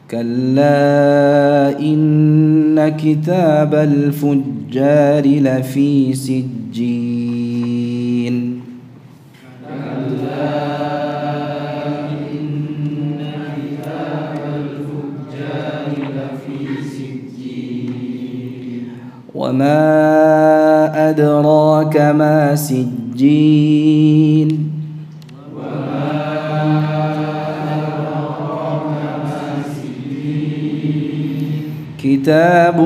كلا إن كتاب الفجار لفي سجين وما أدراك ما سجين كتاب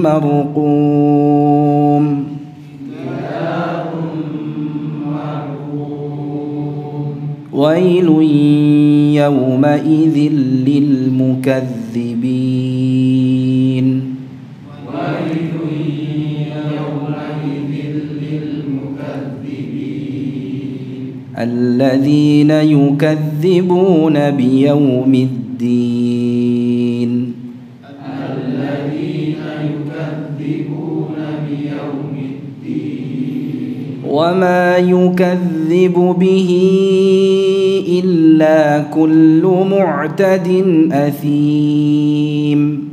مرقوم ويل يومئذ للمكذبين الذين يكذبون بيوم الدين وما يكذب به إلا كل معتد أثيم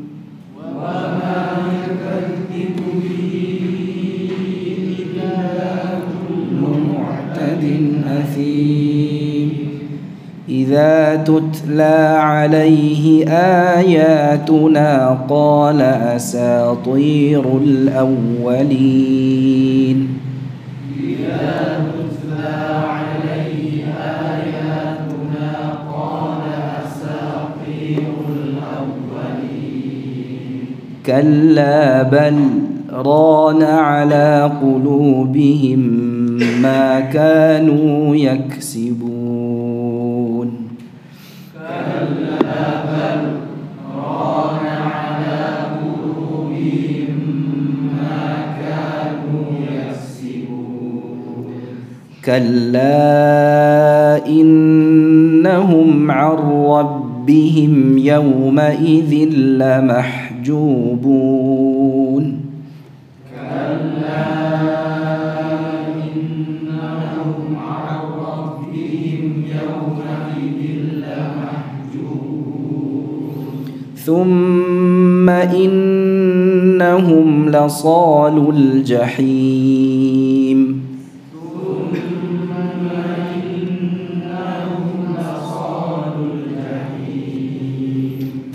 إذا تتلى عليه آياتنا قال أساطير الأولين كلا بل ران على قلوبهم ما كانوا يكسبون كلا إنهم عن ربهم يومئذ لمحجوبون ثم إنهم لصالو الجحيم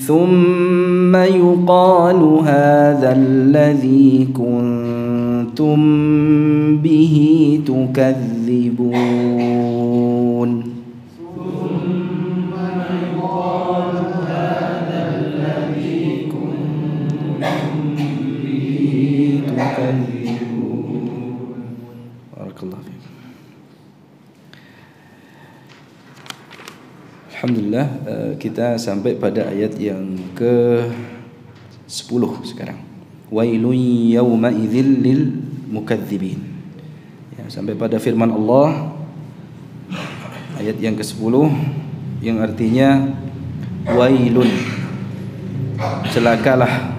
ثم يقال هذا الذي كنتم به تكذبون Barakallahu fiik. Alhamdulillah, kita sampai pada ayat yang ke-10 sekarang. Wailun yawma idzil lil mukadzibin. Ya, sampai pada firman Allah ayat yang ke-10 yang artinya wailun, celakalah,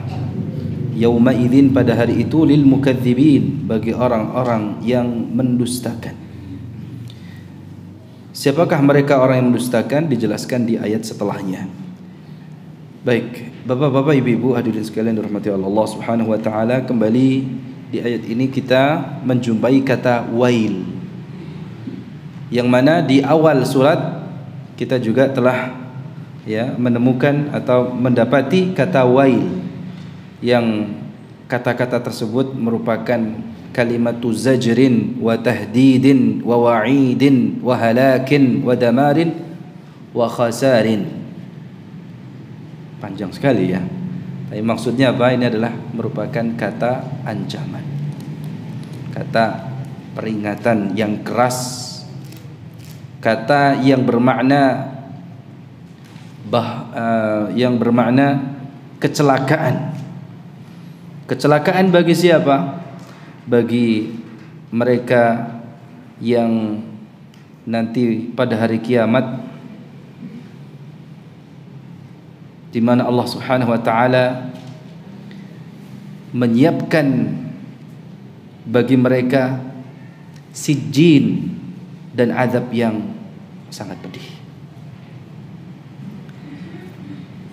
yauma idzin, pada hari itu, lil mukadzibin, bagi orang-orang yang mendustakan. Siapakah mereka orang yang mendustakan? Dijelaskan di ayat setelahnya. Baik, Bapak-bapak, Ibu-ibu, hadirin sekalian dirahmati Allah Subhanahu wa taala, kembali di ayat ini kita menjumpai kata wail, yang mana di awal surat kita juga telah menemukan atau mendapati kata wail, yang kata-kata tersebut merupakan kalimatu zajrin wa tahdidin wa wa'idin wa halakin wa damarin wa khasarin. Panjang sekali ya. Tapi maksudnya apa? Ini adalah merupakan kata ancaman, kata peringatan yang keras, kata yang bermakna kecelakaan. Kecelakaan bagi siapa? Bagi mereka yang nanti pada hari kiamat, di mana Allah Subhanahu wa taala menyiapkan bagi mereka sijjin dan azab yang sangat pedih.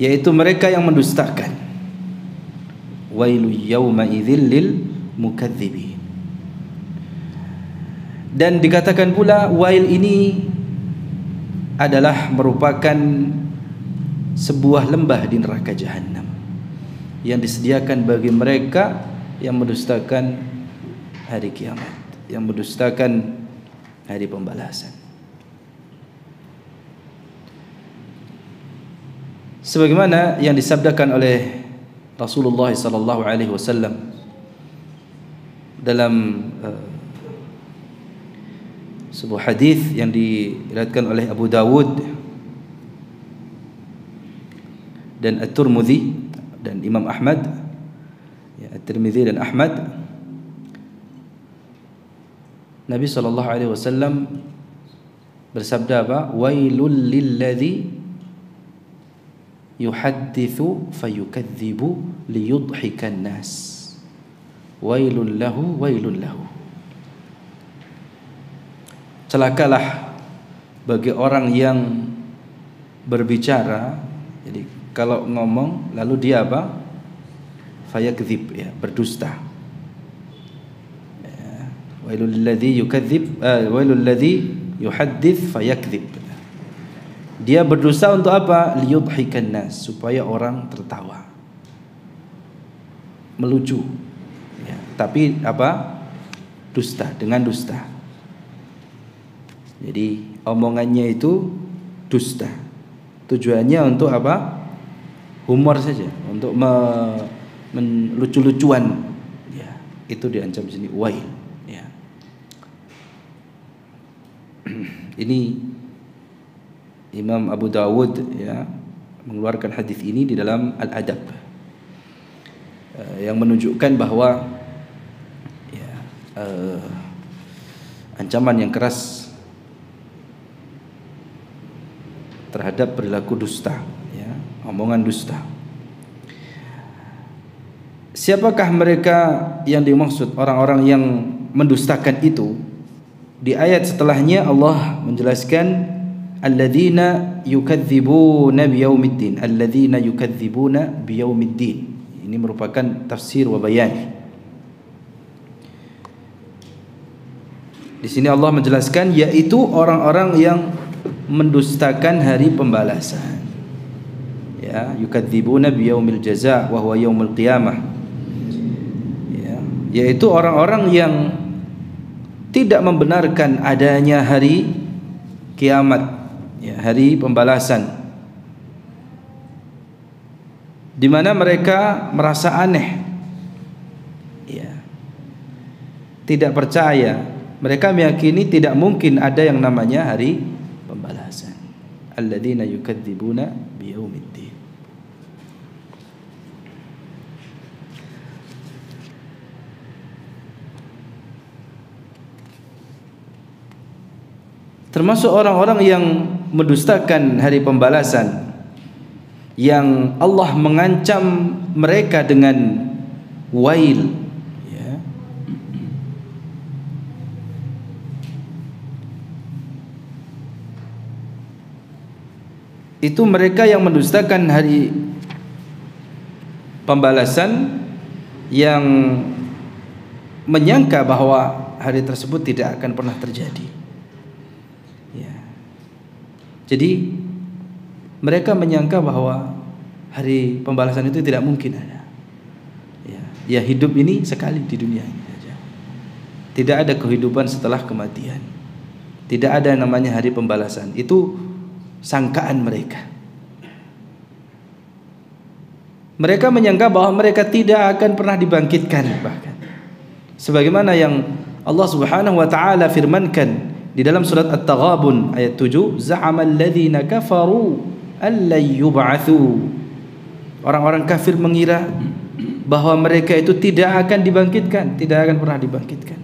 yaitu mereka yang mendustakan. Wailu yauma idzil lil mukadzibin. Dan dikatakan pula wail ini adalah merupakan sebuah lembah di neraka jahanam yang disediakan bagi mereka yang mendustakan hari kiamat, yang mendustakan hari pembalasan. Sebagaimana yang disabdakan oleh Rasulullah sallallahu alaihi wasallam dalam sebuah hadis yang diriwayatkan oleh Abu Dawud dan At-Tirmidzi dan Imam Ahmad, ya, At-Tirmidzi dan Ahmad, Nabi sallallahu alaihi wasallam bersabda apa? Wailul lilladzi yuhadditsu fayukadzibu liyudhikan nas. Wailun lahu wailun lahu. Celakalah bagi orang yang berbicara, jadi kalau ngomong lalu dia apa? Fayakdzib, ya, berdusta. Ya. Wailul ladzi yukadzib, wailul ladzi yuhaddits fayakdzib. Dia berdusta untuk apa? Liyudhikan nas, supaya orang tertawa, melucu. Ya, tapi apa? Dusta, dengan dusta. Jadi omongannya itu dusta. Tujuannya untuk apa? Humor saja, untuk lucu-lucuan. Ya, itu diancam sini wail. Ya. Ini Imam Abu Dawud, ya, mengeluarkan hadis ini di dalam Al-Adab, yang menunjukkan bahwa, ya, ancaman yang keras terhadap perilaku dusta, ya, omongan dusta. Siapakah mereka yang dimaksud orang-orang yang mendustakan itu? Di ayat setelahnya Allah menjelaskan alladzina yukadzibuna biyaumiddin, alladzina yukadzibuna biyaumiddin. Ini merupakan tafsir wa bayan. Di sini Allah menjelaskan yaitu orang-orang yang mendustakan hari pembalasan. Ya, yukadzibuna biyaumil jazaa wa huwa yaumul qiyamah. Ya, yaitu orang-orang yang tidak membenarkan adanya hari kiamat, ya, hari pembalasan, di mana mereka merasa aneh, ya, tidak percaya. Mereka meyakini tidak mungkin ada yang namanya hari pembalasan. Alladzina yukadzibuna biyaumiddin. Termasuk orang-orang yang mendustakan hari pembalasan, yang Allah mengancam mereka dengan wail, ya. Itu mereka yang mendustakan hari pembalasan, yang menyangka bahwa hari tersebut tidak akan pernah terjadi. Ya. Jadi mereka menyangka bahwa hari pembalasan itu tidak mungkin ada. Ya, hidup ini sekali di dunia ini saja. Tidak ada kehidupan setelah kematian. Tidak ada namanya hari pembalasan. Itu sangkaan mereka. Mereka menyangka bahwa mereka tidak akan pernah dibangkitkan, bahkan sebagaimana yang Allah Subhanahu wa taala firmankan di dalam surat At-Taghabun ayat 7, za'amal ladzina kafaru alla yub'atsu. Orang-orang kafir mengira bahwa mereka itu tidak akan dibangkitkan, tidak akan pernah dibangkitkan.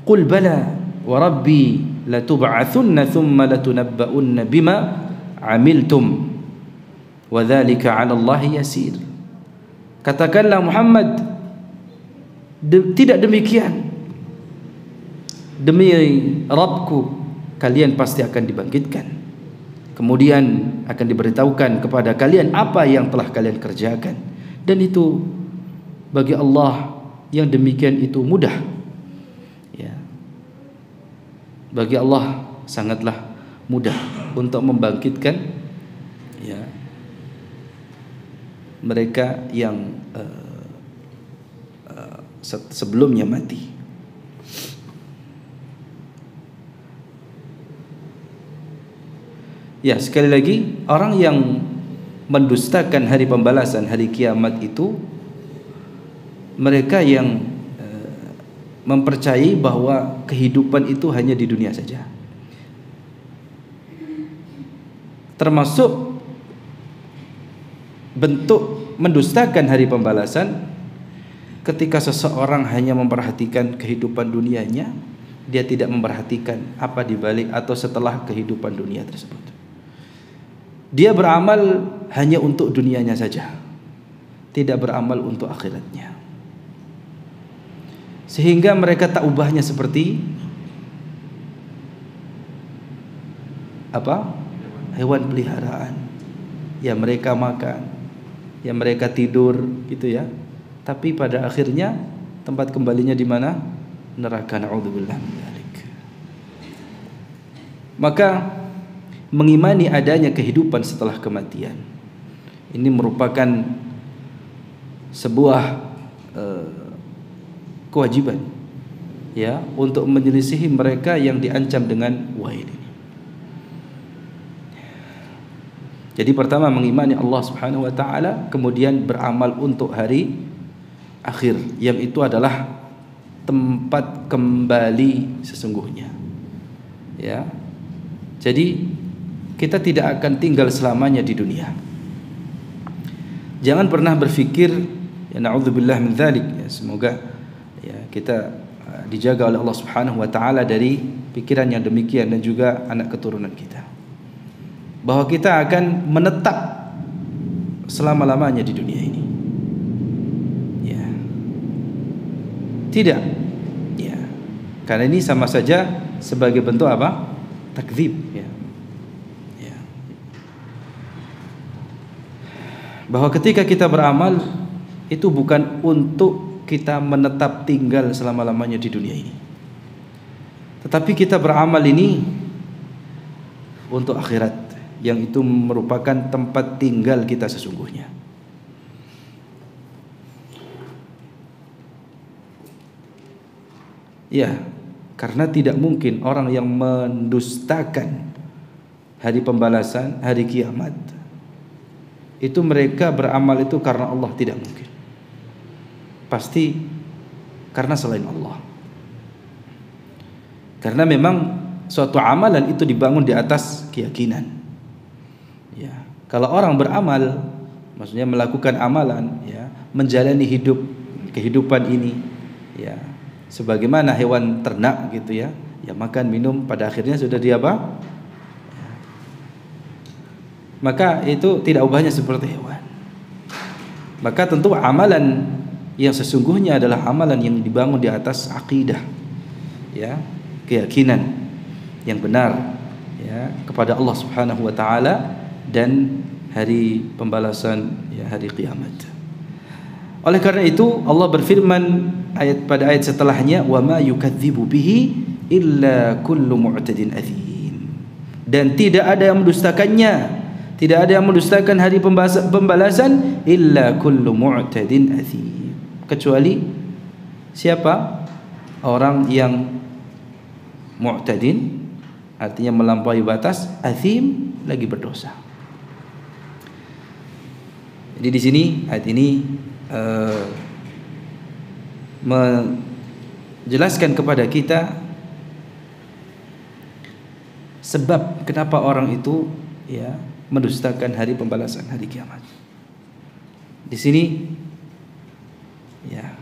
Qul bala wa rabbi latub'atsunna thumma latunabba'unna bima 'amiltum wa dzalika 'ala Allahi yasir. Katakanlah Muhammad, tidak demikian. Demi Rabbku, kalian pasti akan dibangkitkan. Kemudian akan diberitahukan kepada kalian apa yang telah kalian kerjakan, dan itu bagi Allah yang demikian itu mudah. Ya. Bagi Allah sangatlah mudah untuk membangkitkan ya mereka yang sebelumnya mati. Ya, sekali lagi, orang yang mendustakan hari pembalasan, hari kiamat itu mereka yang mempercayai bahwa kehidupan itu hanya di dunia saja. Termasuk bentuk mendustakan hari pembalasan ketika seseorang hanya memperhatikan kehidupan dunianya, dia tidak memperhatikan apa di balik atau setelah kehidupan dunia tersebut. Dia beramal hanya untuk dunianya saja, tidak beramal untuk akhiratnya. Sehingga mereka tak ubahnya seperti apa? Hewan peliharaan. Ya mereka makan, ya mereka tidur gitu ya. Tapi pada akhirnya tempat kembalinya di mana? Neraka, na'udzubillah min dzalik. Maka mengimani adanya kehidupan setelah kematian ini merupakan sebuah kewajiban ya untuk menyelisihi mereka yang diancam dengan wa'id ini. Jadi pertama mengimani Allah Subhanahu wa taala, kemudian beramal untuk hari akhir yang itu adalah tempat kembali sesungguhnya. Ya. Jadi kita tidak akan tinggal selamanya di dunia. Jangan pernah berpikir ya na'udzubillah min dzalik ya, semoga ya kita dijaga oleh Allah Subhanahu wa taala dari pikiran yang demikian dan juga anak keturunan kita, bahwa kita akan menetap selama-lamanya di dunia ini. Ya. Tidak. Ya. Karena ini sama saja sebagai bentuk apa? Takdzib ya. Bahwa ketika kita beramal itu bukan untuk kita menetap tinggal selama-lamanya di dunia ini, tetapi kita beramal ini untuk akhirat, yang itu merupakan tempat tinggal kita sesungguhnya. Ya, karena tidak mungkin orang yang mendustakan hari pembalasan, hari kiamat, itu mereka beramal itu karena Allah, tidak mungkin. Pasti karena selain Allah. Karena memang suatu amalan itu dibangun di atas keyakinan. Ya, kalau orang beramal, maksudnya melakukan amalan, ya, menjalani kehidupan ini, ya, sebagaimana hewan ternak gitu ya, ya makan minum pada akhirnya sudah dia apa? Maka itu tidak ubahnya seperti hewan. Maka tentu amalan yang sesungguhnya adalah amalan yang dibangun di atas akidah, ya, keyakinan yang benar, ya, kepada Allah Subhanahu wa taala dan hari pembalasan, ya, hari kiamat. Oleh karena itu Allah berfirman pada ayat setelahnya, wa ma yukadzibu bihi illa kullu mu'tadin adzim. Dan tidak ada yang mendustakannya, tidak ada yang mendustakan hari pembalasan illa kullu mu'tadin athim, kecuali siapa? Orang yang mu'tadin, artinya melampaui batas, athim, lagi berdosa. Jadi di sini ayat ini menjelaskan kepada kita sebab kenapa orang itu ya mendustakan hari pembalasan, hari kiamat. Di sini ya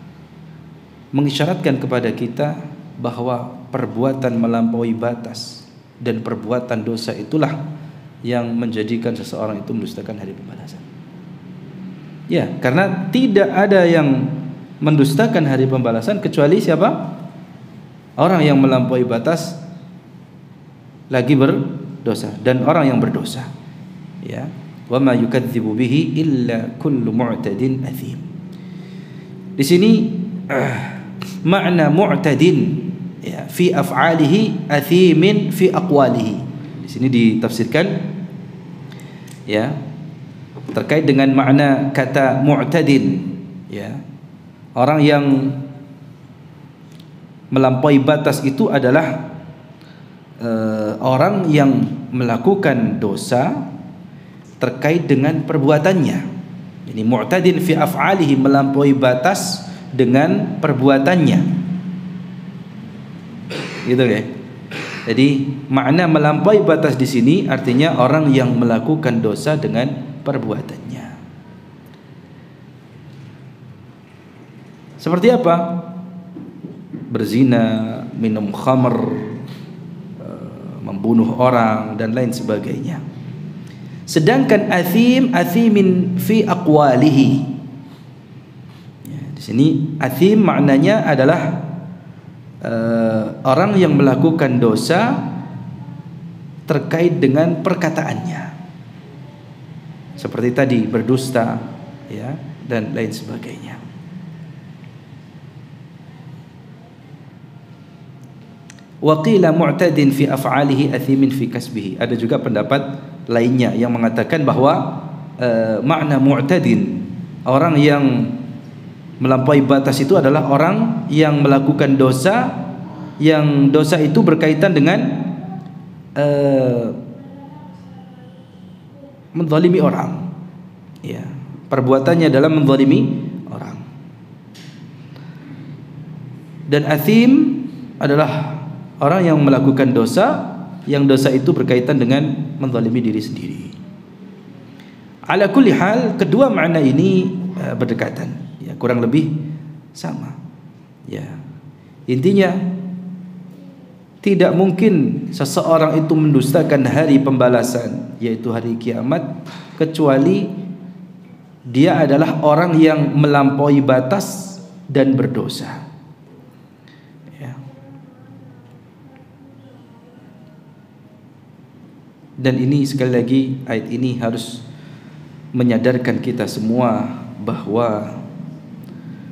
mengisyaratkan kepada kita bahwa perbuatan melampaui batas dan perbuatan dosa itulah yang menjadikan seseorang itu mendustakan hari pembalasan. Ya, karena tidak ada yang mendustakan hari pembalasan kecuali siapa? Orang yang melampaui batas lagi dosa dan orang yang berdosa. Ya, wa ma yukadzibu bihi illa kullu mu'tadin athim. Di sini makna mu'tadin ya fi af'alihi athimin fi aqwalihi. Di sini ditafsirkan ya terkait dengan makna kata mu'tadin ya. Orang yang melampaui batas itu adalah orang yang melakukan dosa terkait dengan perbuatannya. Jadi mu'tadin fi af'alihi, melampaui batas dengan perbuatannya. Gitu ya. Jadi makna melampaui batas di sini artinya orang yang melakukan dosa dengan perbuatannya. Seperti apa? Berzina, minum khamr, membunuh orang dan lain sebagainya. Sedangkan athimin fi aqwalihi. Ya, di sini athim maknanya adalah orang yang melakukan dosa terkait dengan perkataannya. Seperti tadi berdusta ya dan lain sebagainya. Wa qila mu'tadin fi af'alihi athimin fi kasbihi. Ada juga pendapat lainnya yang mengatakan bahwa makna mu'tadin, orang yang melampaui batas itu adalah orang yang melakukan dosa, yang dosa itu berkaitan dengan menzalimi orang. Ya, perbuatannya adalah menzalimi orang. Dan athim adalah orang yang melakukan dosa, yang dosa itu berkaitan dengan menzalimi diri sendiri. Ala kulli hal, kedua makna ini berdekatan, ya, kurang lebih sama. Ya, intinya tidak mungkin seseorang itu mendustakan hari pembalasan, yaitu hari kiamat, kecuali dia adalah orang yang melampaui batas dan berdosa. Dan ini sekali lagi, ayat ini harus menyadarkan kita semua bahwa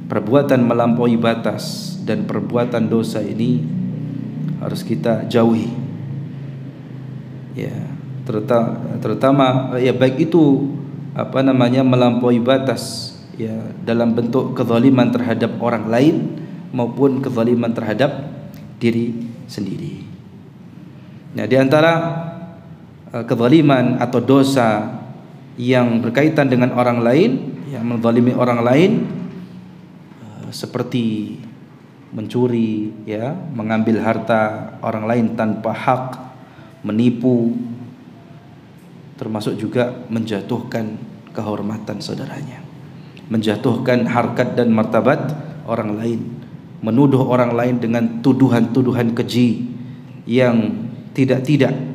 perbuatan melampaui batas dan perbuatan dosa ini harus kita jauhi. Ya, terutama ya baik itu melampaui batas ya dalam bentuk kezaliman terhadap orang lain maupun kezaliman terhadap diri sendiri. Nah, di antara kezaliman atau dosa yang berkaitan dengan orang lain, yang menzalimi orang lain, seperti mencuri, ya, mengambil harta orang lain tanpa hak, menipu, termasuk juga menjatuhkan kehormatan saudaranya, menjatuhkan harkat dan martabat orang lain, menuduh orang lain dengan tuduhan-tuduhan keji yang tidak-tidak.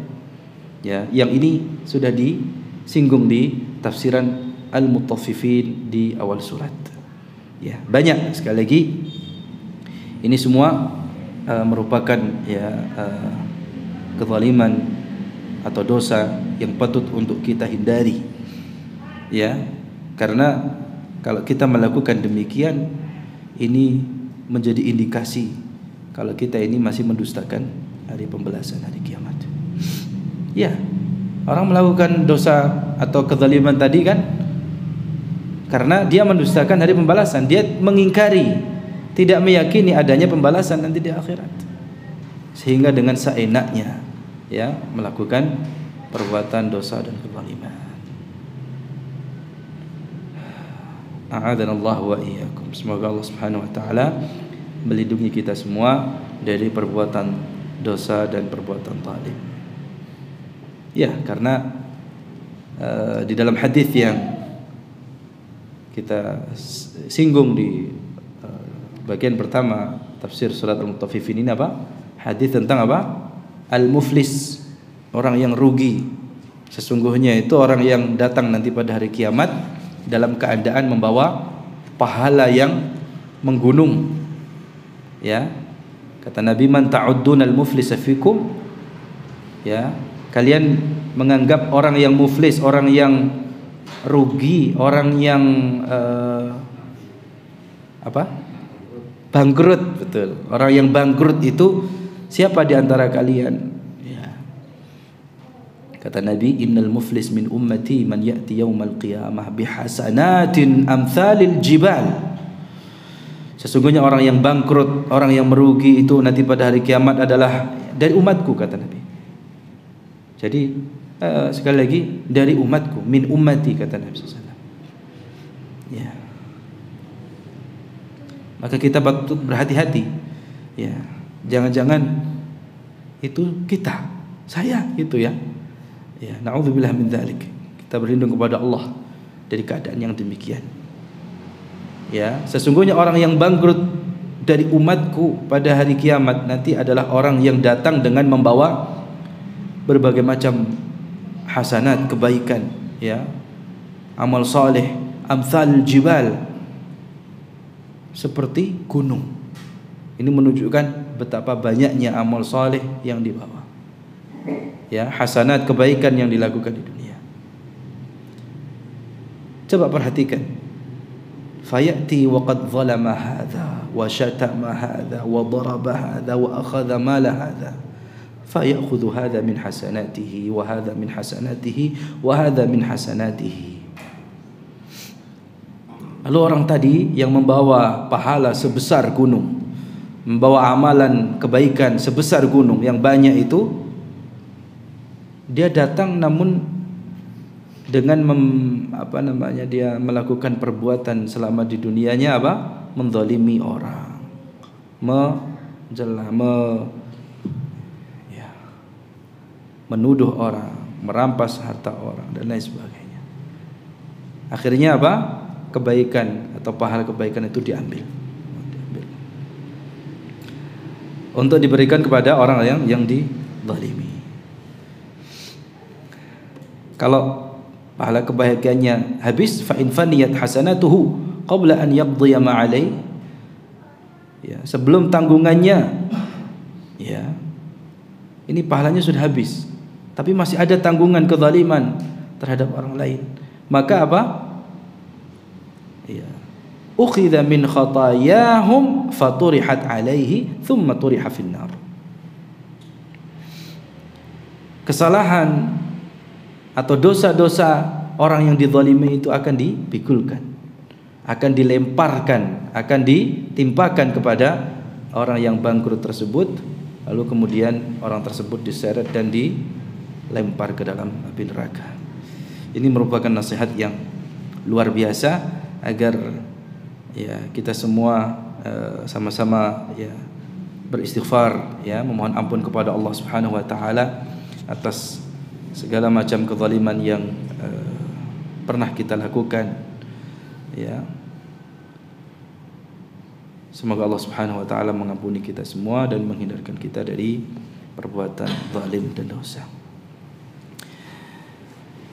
Ya, yang ini sudah disinggung di tafsiran Al-Mutaffifin di awal surat. Ya, banyak sekali lagi. Ini semua merupakan ya kezaliman atau dosa yang patut untuk kita hindari. Ya, karena kalau kita melakukan demikian, ini menjadi indikasi kalau kita ini masih mendustakan hari pembalasan, hari kiamat. Ya, orang melakukan dosa atau kezaliman tadi kan karena dia mendustakan hari pembalasan, dia mengingkari, tidak meyakini adanya pembalasan nanti di akhirat, sehingga dengan seenaknya ya melakukan perbuatan dosa dan kezaliman. A'adhanallahu wa iyyakum. Semoga Allah Subhanahu wa taala melindungi kita semua dari perbuatan dosa dan perbuatan zalim. Ya, karena di dalam hadis yang kita singgung di bagian pertama tafsir surat Al-Mutaffifin ini apa? Hadis tentang apa? Al-muflis, orang yang rugi. Sesungguhnya itu orang yang datang nanti pada hari kiamat dalam keadaan membawa pahala yang menggunung. Ya. Kata Nabi, "Man ta'udduna al-muflisa fikum?" Ya. Kalian menganggap orang yang muflis, orang yang rugi, orang yang bangkrut, betul. Orang yang bangkrut itu siapa di antara kalian? Ya. Kata Nabi, innal muflis min ummati man ya'ti yaumal qiyamah bihasanatin amthalil jibal. Sesungguhnya orang yang bangkrut, orang yang merugi itu nanti pada hari kiamat adalah dari umatku, kata Nabi. Jadi sekali lagi, dari umatku, min ummati, kata Nabi SAW. Ya. Maka kita patut berhati-hati. Ya. Jangan-jangan itu kita, saya gitu ya. Ya, na'udzubillah min dzalik. Kita berlindung kepada Allah dari keadaan yang demikian. Ya, sesungguhnya orang yang bangkrut dari umatku pada hari kiamat nanti adalah orang yang datang dengan membawa berbagai macam hasanat, kebaikan, ya, amal saleh, amsal jibal, seperti gunung. Ini menunjukkan betapa banyaknya amal saleh yang dibawa, ya, hasanat, kebaikan yang dilakukan di dunia. Coba perhatikan, fayati wa qad zalama hadha wa syatama hadha wa daraba hadha wa akhadha mala hadha fayakhudhu hadha min hasanatihi wa hadha min hasanatihi wa hadha min hasanatihi. Lalu orang tadi yang membawa pahala sebesar gunung, membawa amalan kebaikan sebesar gunung yang banyak itu, dia datang namun dengan dia melakukan perbuatan selama di dunianya menzalimi orang, menuduh orang, merampas harta orang dan lain sebagainya. Akhirnya kebaikan atau pahala kebaikan itu diambil untuk diberikan kepada orang yang dizalimi. Kalau pahala kebaikannya habis, fa in faniyat hasanatuhu qabla an yaqdiya ma alai, ya, sebelum tanggungannya, ya, ini pahalanya sudah habis, tapi masih ada tanggungan kezaliman terhadap orang lain, maka ya, ukhidha min khatayahum faturihat alaihi thumma turiha finnar. Kesalahan atau dosa-dosa orang yang dizalimi itu akan dipikulkan, akan dilemparkan, akan ditimpakan kepada orang yang bangkrut tersebut, lalu kemudian orang tersebut diseret dan dilempar ke dalam api neraka. Ini merupakan nasihat yang luar biasa agar, ya, kita semua sama-sama, ya, beristighfar, ya, memohon ampun kepada Allah Subhanahu wa taala atas segala macam kezaliman yang pernah kita lakukan, ya. Semoga Allah Subhanahu wa taala mengampuni kita semua dan menghindarkan kita dari perbuatan zalim dan dosa.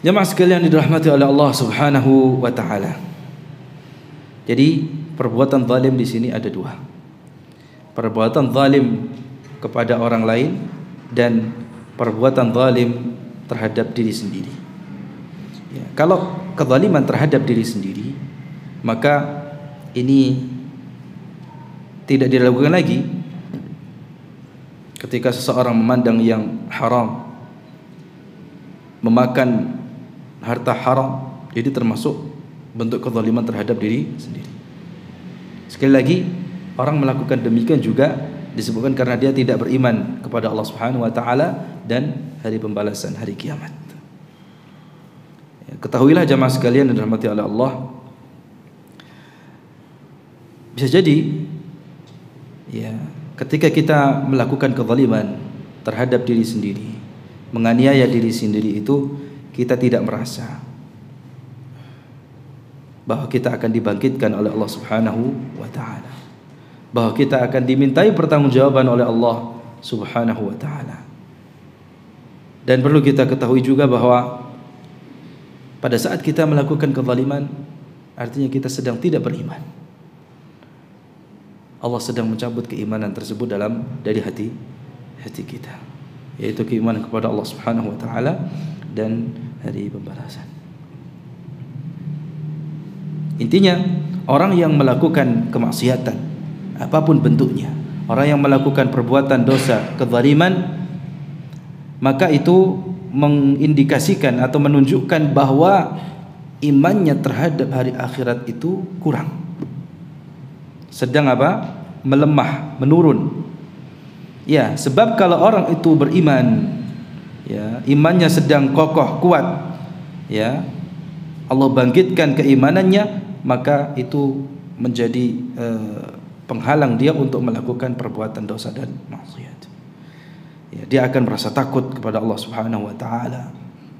Jemaah sekalian dirahmati oleh Allah Subhanahu wa taala. Jadi perbuatan zalim di sini ada dua. Perbuatan zalim kepada orang lain dan perbuatan zalim terhadap diri sendiri. Ya, kalau kezaliman terhadap diri sendiri, maka ini tidak dilakukan lagi ketika seseorang memandang yang haram, memakan harta haram, jadi termasuk bentuk kezaliman terhadap diri sendiri. Sekali lagi, orang melakukan demikian juga disebutkan karena dia tidak beriman kepada Allah Subhanahu wa taala dan hari pembalasan, hari kiamat. Ya, ketahuilah jamaah sekalian yang dirahmati oleh Allah, bisa jadi, ya, ketika kita melakukan kezaliman terhadap diri sendiri, menganiaya diri sendiri itu, kita tidak merasa bahwa kita akan dibangkitkan oleh Allah Subhanahu wa taala, bahwa kita akan dimintai pertanggungjawaban oleh Allah Subhanahu wa taala. Dan perlu kita ketahui juga bahwa pada saat kita melakukan kezaliman, artinya kita sedang tidak beriman. Allah sedang mencabut keimanan tersebut dari hati kita. yaitu keimanan kepada Allah Subhanahu wa taala dan hari pembalasan. Intinya, orang yang melakukan kemaksiatan apapun bentuknya, orang yang melakukan perbuatan dosa, kezaliman, maka itu mengindikasikan atau menunjukkan bahwa imannya terhadap hari akhirat itu kurang. Sedang apa? Melemah, menurun. Ya, sebab kalau orang itu beriman, ya, imannya sedang kokoh, kuat, ya, Allah bangkitkan keimanannya, maka itu menjadi penghalang dia untuk melakukan perbuatan dosa dan maksiat. Ya, dia akan merasa takut kepada Allah Subhanahu wa taala.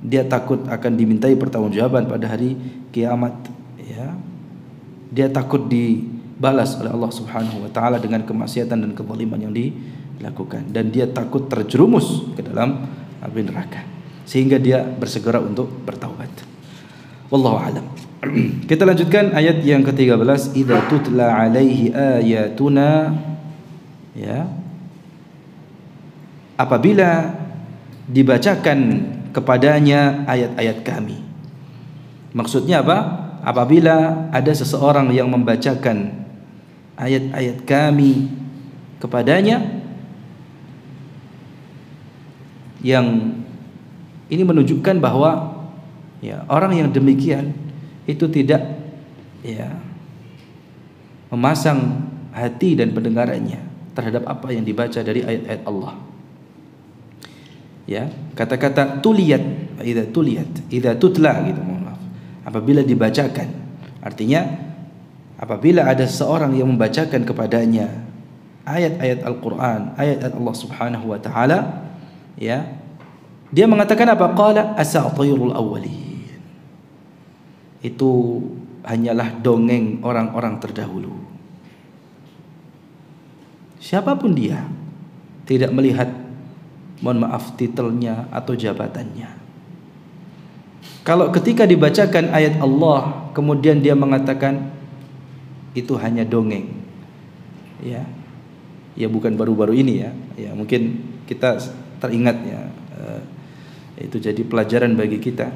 Dia takut akan dimintai pertanggungjawaban pada hari kiamat, ya. Dia takut dibalas oleh Allah Subhanahu wa taala dengan kemaksiatan dan kezaliman yang dilakukan, dan dia takut terjerumus ke dalam api neraka, sehingga dia bersegera untuk bertaubat. Wallahu a'lam. Kita lanjutkan ayat yang ke-13, idza tutla alaihi ayatuna, ya, apabila dibacakan kepadanya ayat-ayat kami. Maksudnya apa? Apabila ada seseorang yang membacakan ayat-ayat kami kepadanya, yang ini menunjukkan bahwa, ya, orang yang demikian itu tidak, ya, memasang hati dan pendengarannya terhadap apa yang dibaca dari ayat-ayat Allah. Ya, kata-kata tuliyat, idza tutla gitu, mohon maaf. Apabila dibacakan, artinya apabila ada seorang yang membacakan kepadanya ayat-ayat Al-Qur'an, ayat-ayat Allah Subhanahu wa taala, ya, dia mengatakan apa? Qala asatirul awwalin. Itu hanyalah dongeng orang-orang terdahulu. Siapapun dia, tidak melihat, mohon maaf, titelnya atau jabatannya. Kalau ketika dibacakan ayat Allah kemudian dia mengatakan itu hanya dongeng, ya, ya bukan baru-baru ini, ya, ya mungkin kita teringat, ya, itu jadi pelajaran bagi kita.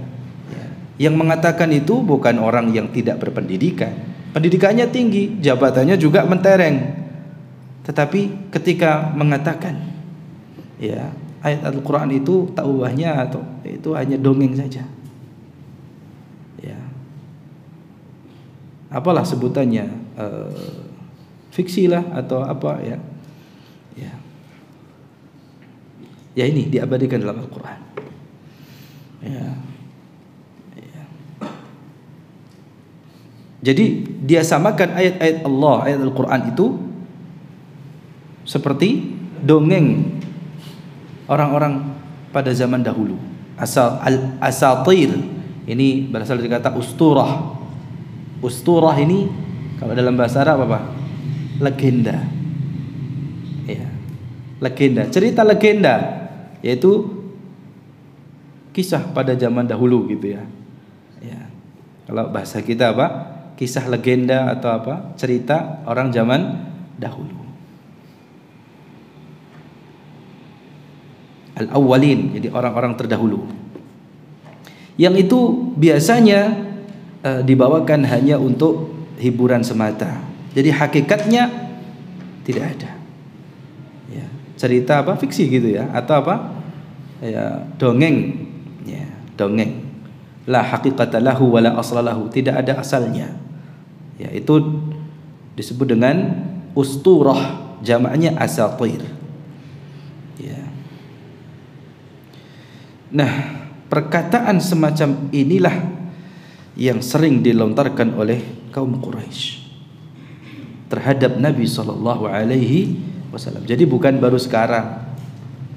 Ya. Yang mengatakan itu bukan orang yang tidak berpendidikan, pendidikannya tinggi, jabatannya juga mentereng, tetapi ketika mengatakan, ya, ayat Al-Quran itu tak ubahnya atau itu hanya dongeng saja, ya, apalah sebutannya, fiksi lah atau apa, ya, ya, ya, ini diabadikan dalam Al-Quran, ya, ya. Jadi dia samakan ayat-ayat Allah, ayat Al-Quran itu seperti dongeng orang-orang pada zaman dahulu. Asatir ini berasal dari kata usturah. Usturah ini kalau dalam bahasa Arab apa? Legenda. Ya. Legenda, cerita legenda, yaitu kisah pada zaman dahulu gitu, ya. Ya. Kalau bahasa kita apa? Kisah legenda atau apa? Cerita orang zaman dahulu. Al-awwalin, jadi orang-orang terdahulu. Yang itu biasanya dibawakan hanya untuk hiburan semata. Jadi hakikatnya tidak ada. Ya, cerita apa? Fiksi gitu, ya, atau apa? Ya, dongeng. Ya, dongeng. La haqiqata lahu wa la asla lahu, tidak ada asalnya. Ya, itu disebut dengan usturah, jamaknya asatir. Ya. Nah, perkataan semacam inilah yang sering dilontarkan oleh kaum Quraisy terhadap Nabi sallallahu alaihi wasallam. Jadi bukan baru sekarang,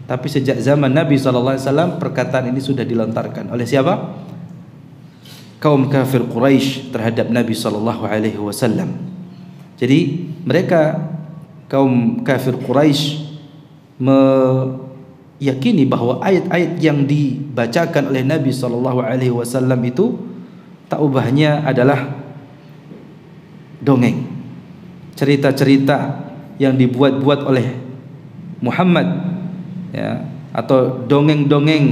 tapi sejak zaman Nabi sallallahu alaihi wasallam perkataan ini sudah dilontarkan oleh siapa? Kaum kafir Quraisy terhadap Nabi sallallahu alaihi wasallam. Jadi mereka, kaum kafir Quraisy, yakini bahwa ayat-ayat yang dibacakan oleh Nabi sallallahu alaihi wasallam itu tak ubahnya adalah dongeng, cerita-cerita yang dibuat-buat oleh Muhammad, ya, atau dongeng-dongeng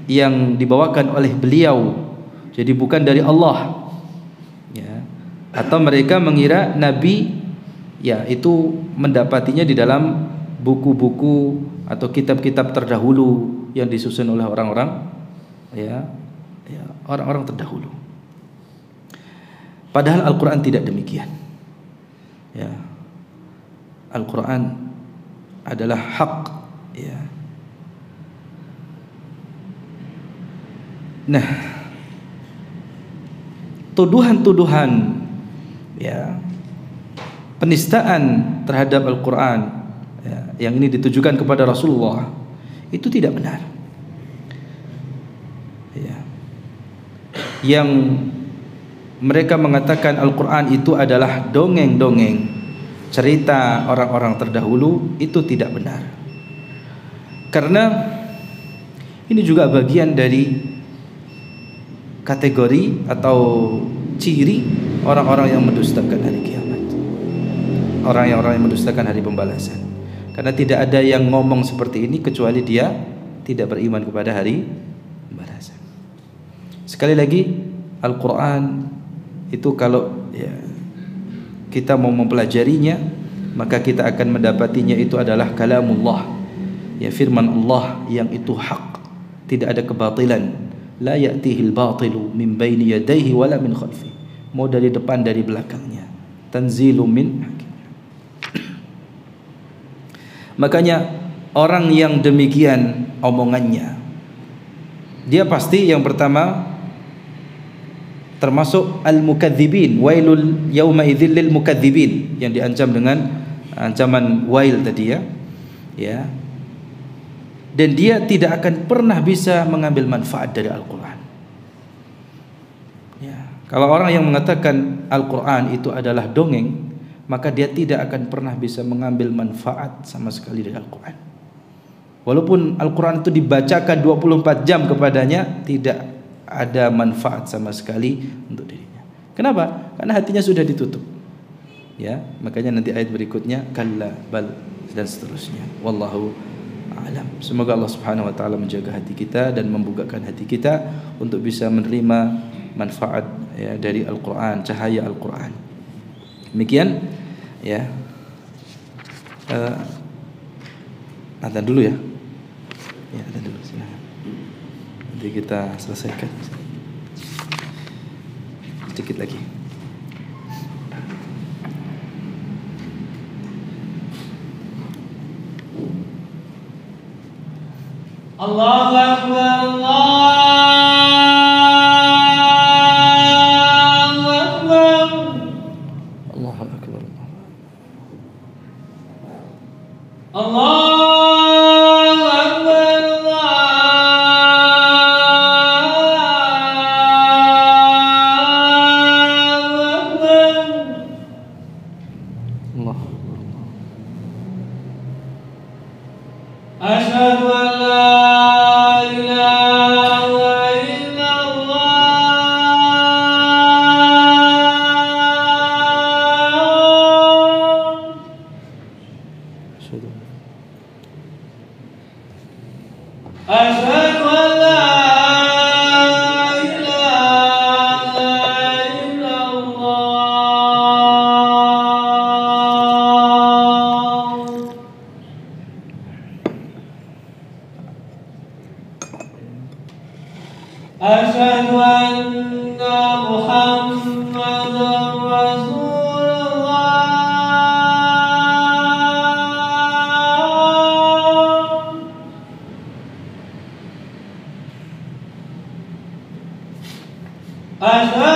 yang dibawakan oleh beliau, jadi bukan dari Allah, ya. Atau mereka mengira Nabi ya itu mendapatinya di dalam buku-buku atau kitab-kitab terdahulu yang disusun oleh orang-orang orang-orang terdahulu. Padahal Al-Quran tidak demikian, ya. Al-Quran adalah hak, ya. Nah, tuduhan-tuduhan, ya, penistaan terhadap Al-Quran, ya, yang ini ditujukan kepada Rasulullah itu tidak benar, ya. Yang mereka mengatakan Al-Quran itu adalah dongeng-dongeng, cerita orang-orang terdahulu, itu tidak benar. Karena ini juga bagian dari kategori atau ciri orang-orang yang mendustakan hari kiamat, orang yang mendustakan hari pembalasan. Karena tidak ada yang ngomong seperti ini kecuali dia tidak beriman kepada hari pembalasan. Sekali lagi, Al-Quran itu kalau ya, kita mau mempelajarinya, maka kita akan mendapatinya itu adalah kalamullah, ya, firman Allah yang itu hak, tidak ada kebatilan. La ya'tihil batilu min baini yadayhi wala min khalfi, mau dari depan dari belakangnya, tanzilum min hakim. Makanya orang yang demikian omongannya, dia pasti yang pertama termasuk al-mukadzibin, wailul yauma idzil lil mukadzibin, yang diancam dengan ancaman wail tadi, ya. Ya. Dan dia tidak akan pernah bisa mengambil manfaat dari Al-Quran, ya. Kalau orang yang mengatakan Al-Quran itu adalah dongeng, maka dia tidak akan pernah bisa mengambil manfaat sama sekali dari Al-Quran. Walaupun Al-Quran itu dibacakan 24 jam kepadanya, tidak ada manfaat sama sekali untuk dirinya. Kenapa? Karena hatinya sudah ditutup, ya. Makanya nanti ayat berikutnya kalla bal dan seterusnya. Wallahu a'lam. Semoga Allah Subhanahu wa taala menjaga hati kita dan membukakan hati kita untuk bisa menerima manfaat, ya, dari Al-Qur'an, cahaya Al-Qur'an. Demikian, ya. Adzan dulu, ya. Ya, adzan dulu, silakan. Nanti kita selesaikan sedikit lagi. Allahu Akbar, Allahu Akbar, Allahu Akbar, Allahu Akbar, Allah. Asyhadu an la Asyhadu anna Muhammadar Rasulullah. Asyhadu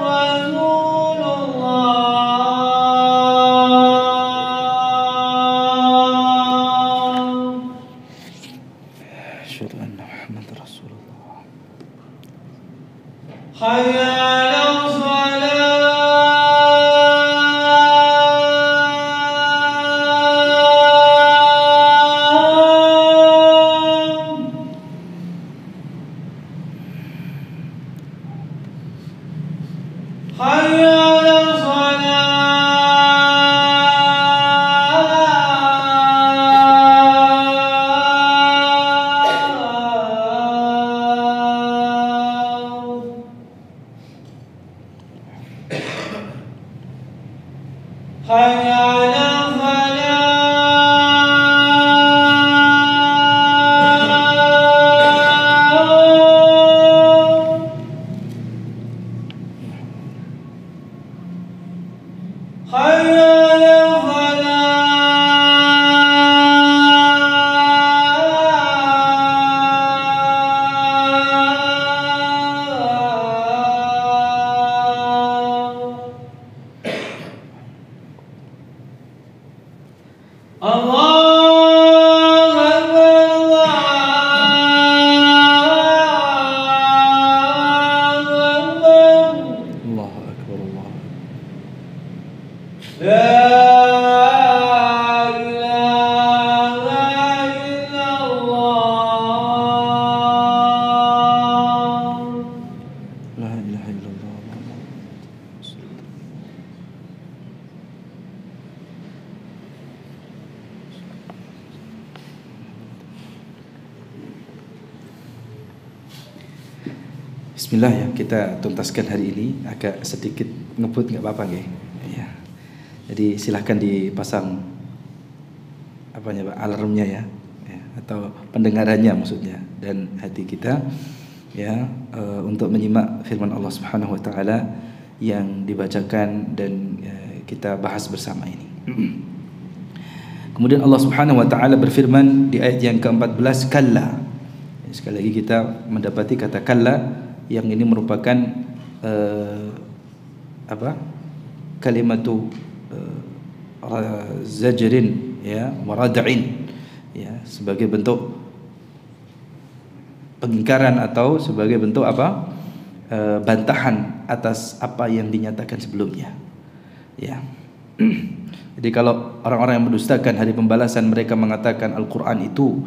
anna Muhammadar Rasulullah. Asyhadu anna Muhammadar Rasulullah. Hayya 'alas salat. حي على الفلاح حي على الفلاح الله أكبر الله أكبر Allahu akbar, Allah. لا إله إلا الله La ilaha illallah. Bismillah ya, kita tuntaskan hari ini. Agak sedikit ngebut nggak apa-apa nggih. Ya. Jadi silahkan dipasang apanya Pak, alarmnya ya, atau pendengarannya maksudnya, dan hati kita ya untuk menyimak firman Allah Subhanahu wa taala yang dibacakan dan kita bahas bersama ini. Kemudian Allah Subhanahu wa taala berfirman di ayat yang ke-14, kalla. Sekali lagi kita mendapati kata kalla yang ini merupakan kalimatu zajrin ya, warad'in ya, sebagai bentuk pengingkaran atau sebagai bentuk bantahan atas apa yang dinyatakan sebelumnya ya. Jadi kalau orang-orang yang mendustakan hari pembalasan, mereka mengatakan Al-Quran itu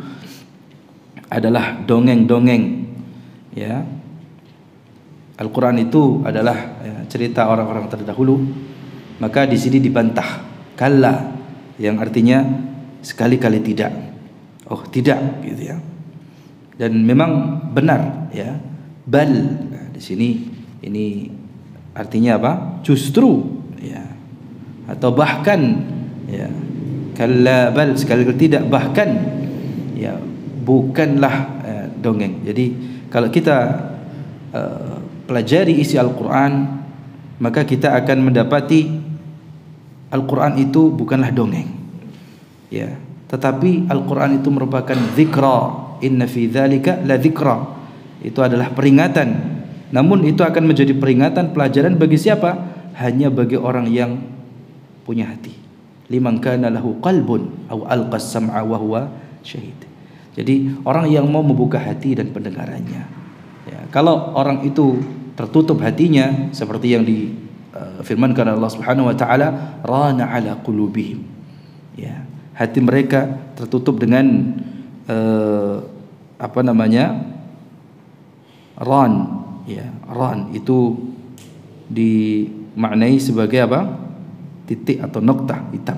adalah dongeng-dongeng ya, Al-Quran itu adalah cerita orang-orang terdahulu, maka di sini dibantah kalla, yang artinya sekali-kali tidak. Oh, tidak gitu ya. Dan memang benar ya. Bal, di sini ini artinya apa? Justru ya. Atau bahkan ya. Kalla bal, sekali-kali tidak, bahkan ya, bukanlah dongeng. Jadi kalau kita pelajari isi Al-Quran, maka kita akan mendapati Al-Quran itu bukanlah dongeng ya, tetapi Al-Quran itu merupakan zikra. Inna fi dzalika la dzikra, itu adalah peringatan. Namun itu akan menjadi peringatan, pelajaran bagi siapa? Hanya bagi orang yang punya hati. Liman kana lahu qalbun aw alqas sam'a wa huwa syahid. Jadi orang yang mau membuka hati dan pendengarannya ya. Kalau orang itu tertutup hatinya, seperti yang difirmankan Allah Subhanahu wa taala, rana ala qulubihim ya, hati mereka tertutup dengan ran ya. Ran itu dimaknai sebagai apa? Titik atau noktah hitam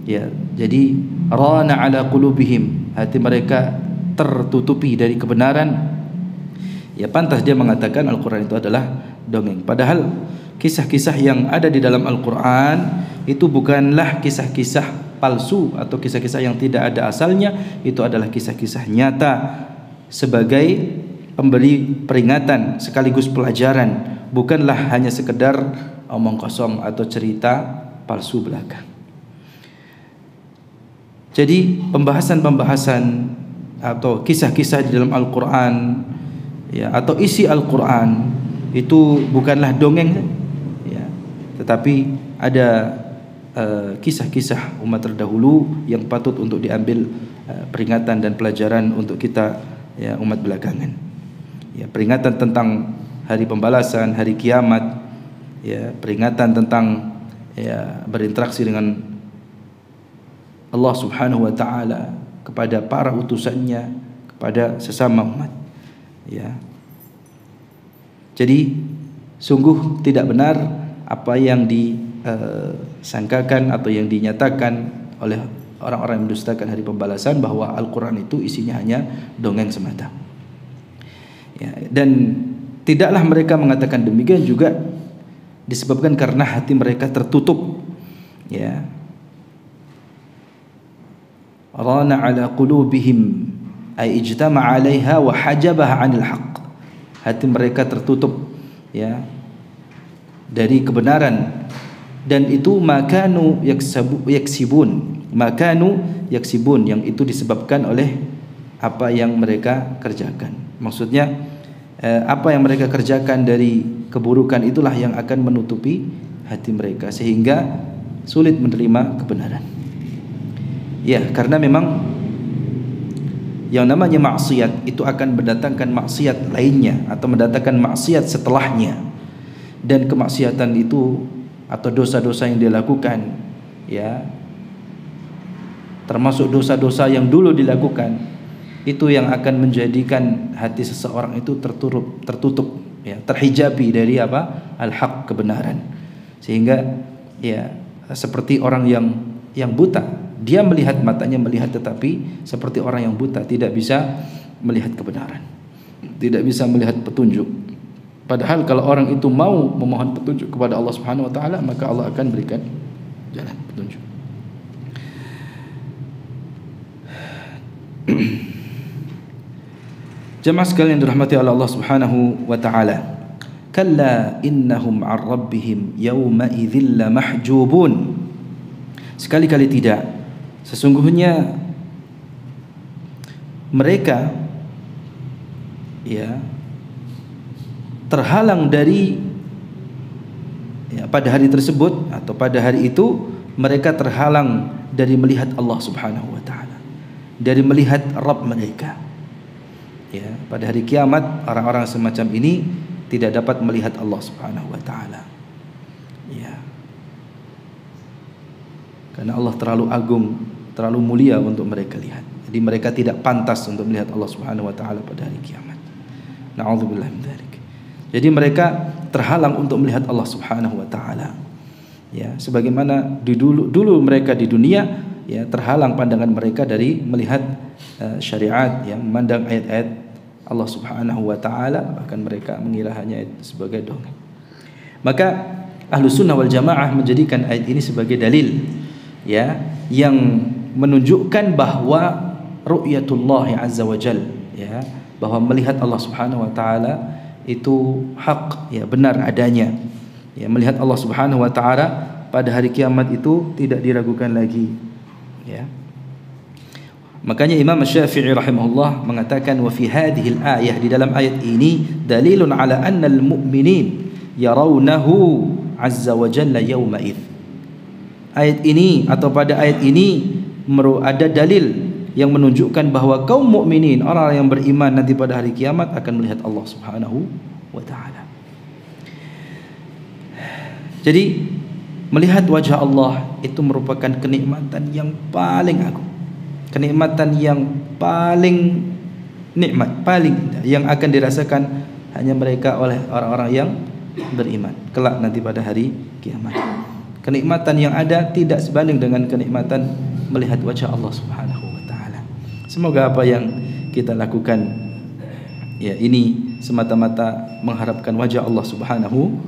ya. Jadi rana ala qulubihim, hati mereka tertutupi dari kebenaran. Ya, pantas dia mengatakan Al-Quran itu adalah dongeng. Padahal kisah-kisah yang ada di dalam Al-Quran itu bukanlah kisah-kisah palsu atau kisah-kisah yang tidak ada asalnya. Itu adalah kisah-kisah nyata sebagai pemberi peringatan sekaligus pelajaran, bukanlah hanya sekedar omong kosong atau cerita palsu belaka. Jadi pembahasan-pembahasan atau kisah-kisah di dalam Al-Quran ya, atau isi Al-Quran itu bukanlah dongeng ya, tetapi ada kisah-kisah umat terdahulu yang patut untuk diambil peringatan dan pelajaran untuk kita ya, umat belakangan ya. Peringatan tentang hari pembalasan, hari kiamat ya, peringatan tentang ya, berinteraksi dengan Allah Subhanahu wa taala, kepada para utusannya, kepada sesama umat ya. Jadi sungguh tidak benar apa yang disangkakan atau yang dinyatakan oleh orang-orang yang mendustakan hari pembalasan, bahwa Al-Quran itu isinya hanya dongeng semata ya. Dan tidaklah mereka mengatakan demikian juga disebabkan karena hati mereka tertutup ya, rana ala qulubihim ay ijtama'a 'alaiha wa hajabaha 'anil haqq. Hati mereka tertutup, ya, dari kebenaran, dan itu makanu yaksibun, makanu yaksibun, yang itu disebabkan oleh apa yang mereka kerjakan. Maksudnya apa yang mereka kerjakan dari keburukan itulah yang akan menutupi hati mereka sehingga sulit menerima kebenaran. Ya, karena memang yang namanya maksiat itu akan mendatangkan maksiat lainnya atau mendatangkan maksiat setelahnya, dan kemaksiatan itu atau dosa-dosa yang dia lakukan, ya, termasuk dosa-dosa yang dulu dilakukan, itu yang akan menjadikan hati seseorang itu tertutup, ya, terhijabi dari apa? Al-haq, kebenaran. Sehingga ya seperti orang yang buta, dia melihat, matanya melihat, tetapi seperti orang yang buta, tidak bisa melihat kebenaran, tidak bisa melihat petunjuk. Padahal kalau orang itu mau memohon petunjuk kepada Allah Subhanahu wa taala, maka Allah akan berikan jalan petunjuk. Jemaah sekalian dirahmati oleh Allah Subhanahu wa taala, kalla innahum 'an rabbihim yawma idzil mahjubun. Sekali-kali tidak, sesungguhnya mereka, ya, terhalang dari, ya, pada hari tersebut atau pada hari itu mereka terhalang dari melihat Allah Subhanahu wa taala, dari melihat Rabb mereka. Ya, pada hari kiamat orang-orang semacam ini tidak dapat melihat Allah Subhanahu wa taala. Ya. Karena Allah terlalu agung, terlalu mulia untuk mereka lihat. Jadi mereka tidak pantas untuk melihat Allah Subhanahu wa taala pada hari kiamat. Na'udzubillah min dzalik. Jadi mereka terhalang untuk melihat Allah Subhanahu wa taala. Ya, sebagaimana dulu mereka di dunia, ya, terhalang pandangan mereka dari melihat syariat, yang memandang ayat-ayat Allah Subhanahu wa taala, bahkan mereka mengira hanya sebagai dongeng. Maka Ahlus Sunnah wal Jamaah menjadikan ayat ini sebagai dalil, ya, yang menunjukkan bahwa ru'yatullah azza wa jal, ya, bahwa melihat Allah Subhanahu wa taala itu hak, ya, benar adanya. Ya, melihat Allah Subhanahu wa taala pada hari kiamat itu tidak diragukan lagi, ya. Makanya Imam Syafi'i rahimahullah mengatakan, wa fi hadhihi al-ayah, di dalam ayat ini dalilun ala anna al-mu'minin yarawnahu azza wa jalla yawma id. Ayat ini atau pada ayat ini ada dalil yang menunjukkan bahwa kaum mukminin, orang yang beriman nanti pada hari kiamat akan melihat Allah Subhanahu wa taala. Jadi melihat wajah Allah itu merupakan kenikmatan yang paling agung, kenikmatan yang paling nikmat, paling indah, yang akan dirasakan hanya mereka oleh orang-orang yang beriman kelak nanti pada hari kiamat. Kenikmatan yang ada tidak sebanding dengan kenikmatan melihat wajah Allah Subhanahu wa taala. Semoga apa yang kita lakukan, ya, ini semata-mata mengharapkan wajah Allah Subhanahu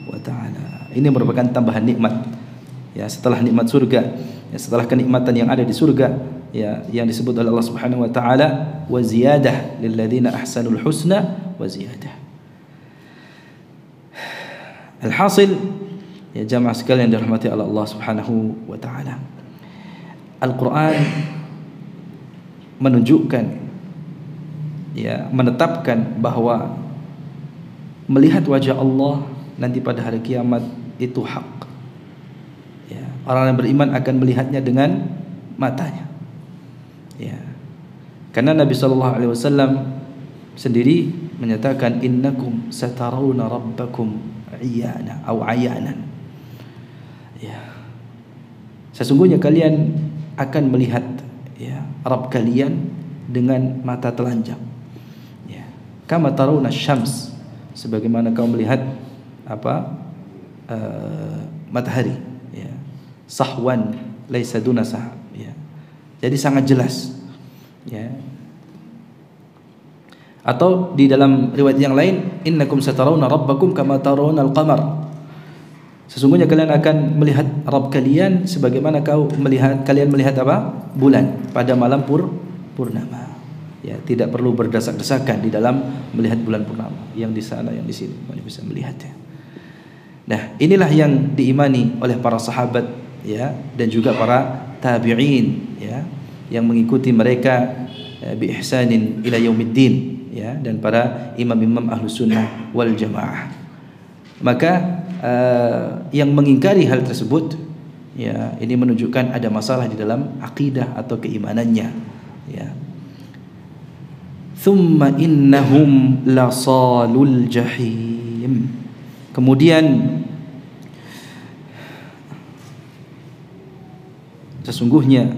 wa taala. Ini merupakan tambahan nikmat, ya, setelah nikmat surga, ya, setelah kenikmatan yang ada di surga, ya, yang disebut oleh Allah Subhanahu wa taala, wa ziyadah lil ladzina ahsanul husna wa ziyadah. Alhasil, ya, jamaah sekalian dirahmati oleh Allah Subhanahu wa taala, Al-Qur'an menunjukkan, ya, menetapkan bahwa melihat wajah Allah nanti pada hari kiamat itu hak. Ya, orang yang beriman akan melihatnya dengan matanya. Ya. Karena Nabi sallallahu alaihi wasallam sendiri menyatakan, innakum satarawna rabbakum iyana atau ayanan. Ya. Sesungguhnya kalian akan melihat, ya, Rabb kalian dengan mata telanjang. Ya. Kama tarawna syams, sebagaimana kau melihat apa? Matahari, ya. Sahwan laisa duna sahab, ya. Jadi sangat jelas, ya. Atau di dalam riwayat yang lain, innakum satarawna rabbakum kama tarawna al-qamar. Sesungguhnya kalian akan melihat Rabb kalian sebagaimana kalian melihat apa? Bulan pada malam purnama. Ya, tidak perlu berdesak-desakan di dalam melihat bulan purnama. Yang di sana, yang di sini, kalian bisa melihatnya. Nah, inilah yang diimani oleh para sahabat, ya, dan juga para tabi'in, ya, yang mengikuti mereka bi ihsanin ila yaumiddin, ya, dan para imam-imam Ahlus Sunnah wal Jamaah. Maka yang mengingkari hal tersebut, ya, ini menunjukkan ada masalah di dalam akidah atau keimanannya, ya. Thumma innahum lasalul jahim. Kemudian sesungguhnya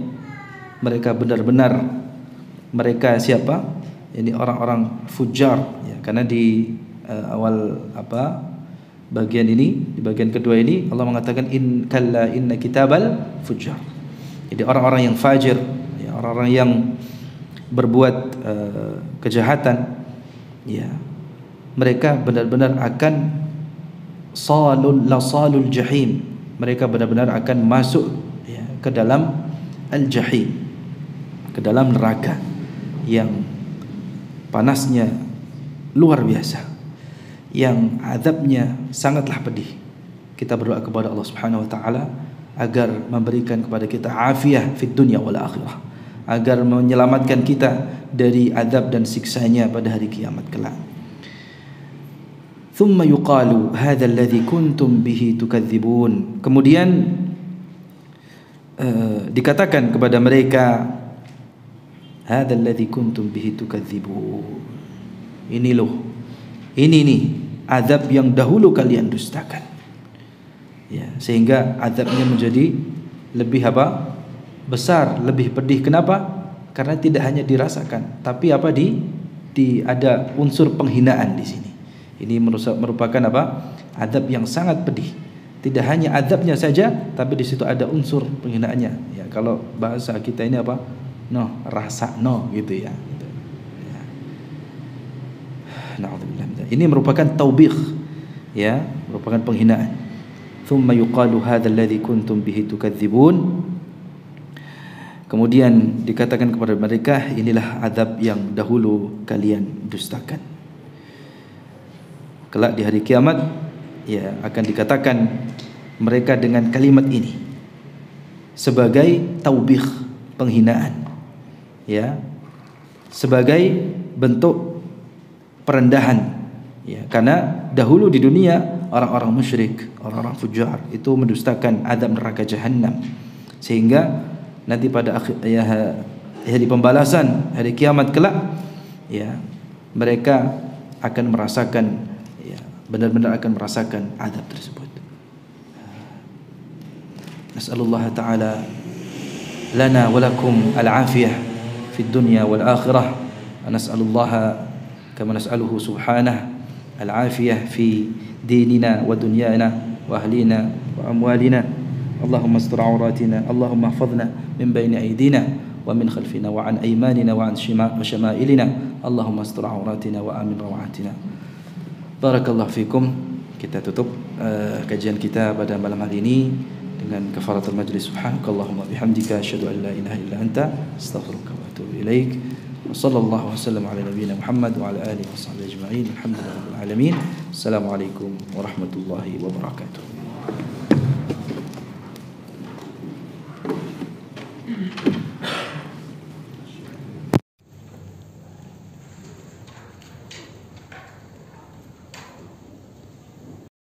mereka benar-benar, mereka siapa? Ini orang-orang fujar, ya, karena di awal bagian ini, di bagian kedua ini Allah mengatakan in kalla inna kitabal fujar. Jadi orang-orang yang fajir, ya, orang-orang yang berbuat kejahatan, ya, mereka benar-benar akan lasalul jahim. Mereka benar-benar akan masuk, ya, ke dalam al-jahim, ke dalam neraka yang panasnya luar biasa, yang azabnya sangatlah pedih. Kita berdoa kepada Allah Subhanahu wa taala agar memberikan kepada kita afiah fid dunya wal akhirah, agar menyelamatkan kita dari azab dan siksanya pada hari kiamat kelak. Thumma yuqalu hadha alladhi kuntum bihi tukadzibun. Kemudian dikatakan kepada mereka, hadha alladhi kuntum bihi tukadzibun. Ini loh, ini nih azab yang dahulu kalian dustakan, ya, sehingga azabnya menjadi lebih besar, lebih pedih. Kenapa? Karena tidak hanya dirasakan, tapi ada unsur penghinaan di sini. Ini merupakan azab yang sangat pedih. Tidak hanya azabnya saja, tapi di situ ada unsur penghinaannya. Ya, kalau bahasa kita ini rasa gitu ya. Na'udzubillah. Ini merupakan taubikh, ya, merupakan penghinaan. Thumma yuqalu hadzal ladzi kuntum bihi tukadzibun. Kemudian dikatakan kepada mereka, inilah azab yang dahulu kalian dustakan. Kelak di hari kiamat, ya, akan dikatakan mereka dengan kalimat ini sebagai taubikh, penghinaan, ya, sebagai bentuk perendahan, ya, karena dahulu di dunia orang-orang musyrik, orang-orang fujar itu mendustakan azab neraka jahanam, sehingga nanti pada hari pembalasan, hari kiamat kelak, ya, mereka akan merasakan, ya, benar-benar akan merasakan azab tersebut. Nas'alullah ta'ala lana wa lakum al-afiyah fid dunya wal akhirah. Nas'alullah كما نسأله سبحانه العافية في ديننا ودنيانا وأهلنا وأموالنا. اللهم استر عوراتنا، اللهم احفظنا من بين أيدينا ومن خلفنا وعن أيماننا وعن شمائلنا. اللهم استر عوراتنا وآمن روعاتنا. Barakallahu fikum. Kita tutup kajian kita pada malam hari ini dengan kafaratul majlis. Subhanakallahumma bihamdika asyhadu an la ilaha illa anta astaghfiruka wa atubu ilaik. Wassallallahu wasallam ala nabiyyina Muhammad wa ala alihi washabbihi ajma'in. Alhamdulillahirabbil alamin. Assalamualaikum warahmatullahi wabarakatuh.